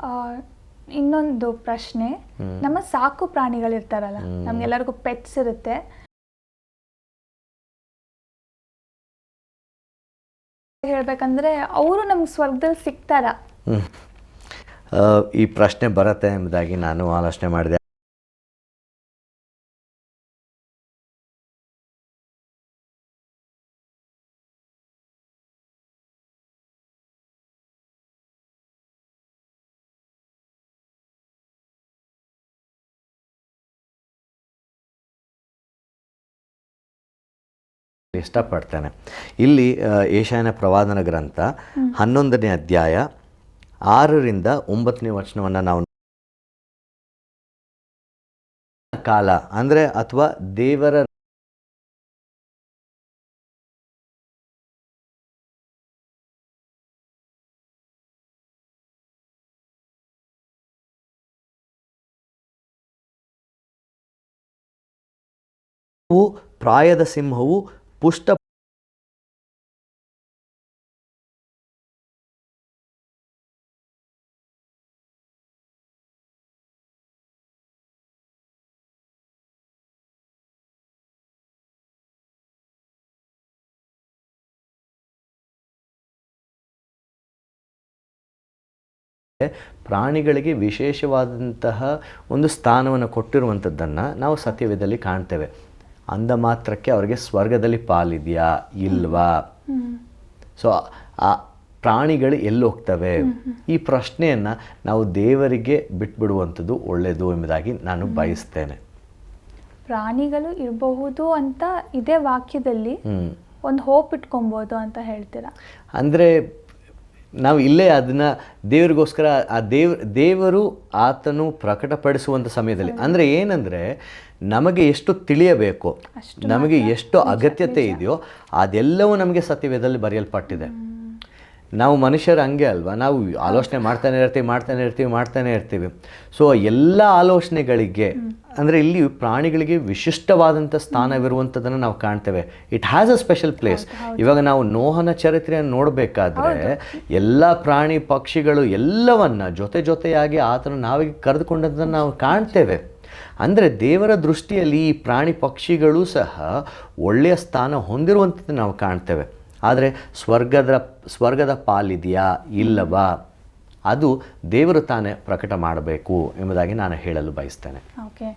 ಆ, ಇನ್ನೊಂದು ಪ್ರಶ್ನೆ, ನಮ್ಮ ಸಾಕು ಪ್ರಾಣಿಗಳಿರ್ತಾರಲ್ಲ, ನಮ್ಗೆಲ್ಲರಿಗೂ ಪೆಟ್ಸ್ ಇರುತ್ತೆ, ಹೇಳ್ಬೇಕಂದ್ರೆ ಅವರು ನಮ್ಗೆ ಸ್ವರ್ಗದಲ್ಲಿ ಸಿಗ್ತಾರ? ಈ ಪ್ರಶ್ನೆ ಬರುತ್ತೆ ಎಂಬುದಾಗಿ ನಾನು ಆಲೋಚನೆ ಮಾಡಿದೆ. ಇಷ್ಟಪಡ್ತೇನೆ. ಇಲ್ಲಿ ಯೆಶಾಯನ ಪ್ರವಾದನ ಗ್ರಂಥ 11ನೇ ಅಧ್ಯಾಯ 6ರಿಂದ 9ನೇ ವಚನವನ್ನು ನಾವು ಕಾಲ ಅಂದರೆ ಅಥವಾ ದೇವರ ಪ್ರಾಯದ ಸಿಂಹವು ಪುಷ್ಟ ಪ್ರಾಣಿಗಳಿಗೆ ವಿಶೇಷವಾದಂತಹ ಒಂದು ಸ್ಥಾನವನ್ನು ಕೊಟ್ಟಿರುವಂಥದ್ದನ್ನು ನಾವು ಸತ್ಯವೇದದಲ್ಲಿ ಕಾಣ್ತೇವೆ. ಅಂದ ಮಾತ್ರಕ್ಕೆ ಅವರಿಗೆ ಸ್ವರ್ಗದಲ್ಲಿ ಪಾಲಿದೆಯಾ ಇಲ್ವಾ? ಸೊ ಆ ಪ್ರಾಣಿಗಳು ಎಲ್ಲಿ ಹೋಗ್ತವೆ? ಈ ಪ್ರಶ್ನೆಯನ್ನು ನಾವು ದೇವರಿಗೆ ಬಿಟ್ಬಿಡುವಂಥದ್ದು ಒಳ್ಳೆಯದು ಎಂಬುದಾಗಿ ನಾನು ಬಯಸ್ತೇನೆ. ಪ್ರಾಣಿಗಳು ಇರಬಹುದು ಅಂತ ಇದೇ ವಾಕ್ಯದಲ್ಲಿ ಒಂದು ಹೋಪ್ ಇಟ್ಕೊಬೋದು ಅಂತ ಹೇಳ್ತೀರಾ? ಅಂದರೆ ನಾವು ಇಲ್ಲೇ ಅದನ್ನು ದೇವರಿಗೋಸ್ಕರ ಆ ದೇವರು ಆತನು ಪ್ರಕಟಪಡಿಸುವಂಥ ಸಮಯದಲ್ಲಿ, ಅಂದರೆ ಏನಂದರೆ ನಮಗೆ ಎಷ್ಟು ತಿಳಿಯಬೇಕು, ನಮಗೆ ಎಷ್ಟು ಅಗತ್ಯತೆ ಇದೆಯೋ ಅದೆಲ್ಲವೂ ನಮಗೆ ಸತ್ಯವೇದದಲ್ಲಿ ಬರೆಯಲ್ಪಟ್ಟಿದೆ. ನಾವು ಮನುಷ್ಯರು ಹಂಗೆ ಅಲ್ವಾ, ನಾವು ಆಲೋಚನೆ ಮಾಡ್ತಾನೆ ಇರ್ತೀವಿ. ಸೊ ಎಲ್ಲ ಆಲೋಚನೆಗಳಿಗೆ ಅಂದರೆ ಇಲ್ಲಿ ಪ್ರಾಣಿಗಳಿಗೆ ವಿಶಿಷ್ಟವಾದಂಥ ಸ್ಥಾನವಿರುವಂಥದ್ದನ್ನು ನಾವು ಕಾಣ್ತೇವೆ. It has a special place. ಇವಾಗ ನಾವು ನೋಹನ ಚರಿತ್ರೆಯನ್ನು ನೋಡಬೇಕಾದ್ರೆ ಎಲ್ಲ ಪ್ರಾಣಿ ಪಕ್ಷಿಗಳು ಎಲ್ಲವನ್ನ ಜೊತೆಯಾಗಿ ಆತನ ನಾವಿಗೆ ಕರೆದುಕೊಂಡದ್ದನ್ನು ನಾವು ಕಾಣ್ತೇವೆ. ಅಂದರೆ ದೇವರ ದೃಷ್ಟಿಯಲ್ಲಿ ಈ ಪ್ರಾಣಿ ಪಕ್ಷಿಗಳು ಸಹ ಒಳ್ಳೆಯ ಸ್ಥಾನ ಹೊಂದಿರುವಂಥದ್ದು ನಾವು ಕಾಣ್ತೇವೆ. ಆದರೆ ಸ್ವರ್ಗದ ಪಾಲಿದೆಯಾ ಇಲ್ಲವಾ, ಅದು ದೇವರು ತಾನೇ ಪ್ರಕಟ ಮಾಡಬೇಕು ಎಂಬುದಾಗಿ ನಾನು ಹೇಳಲು ಬಯಸ್ತೇನೆ. ಓಕೆ.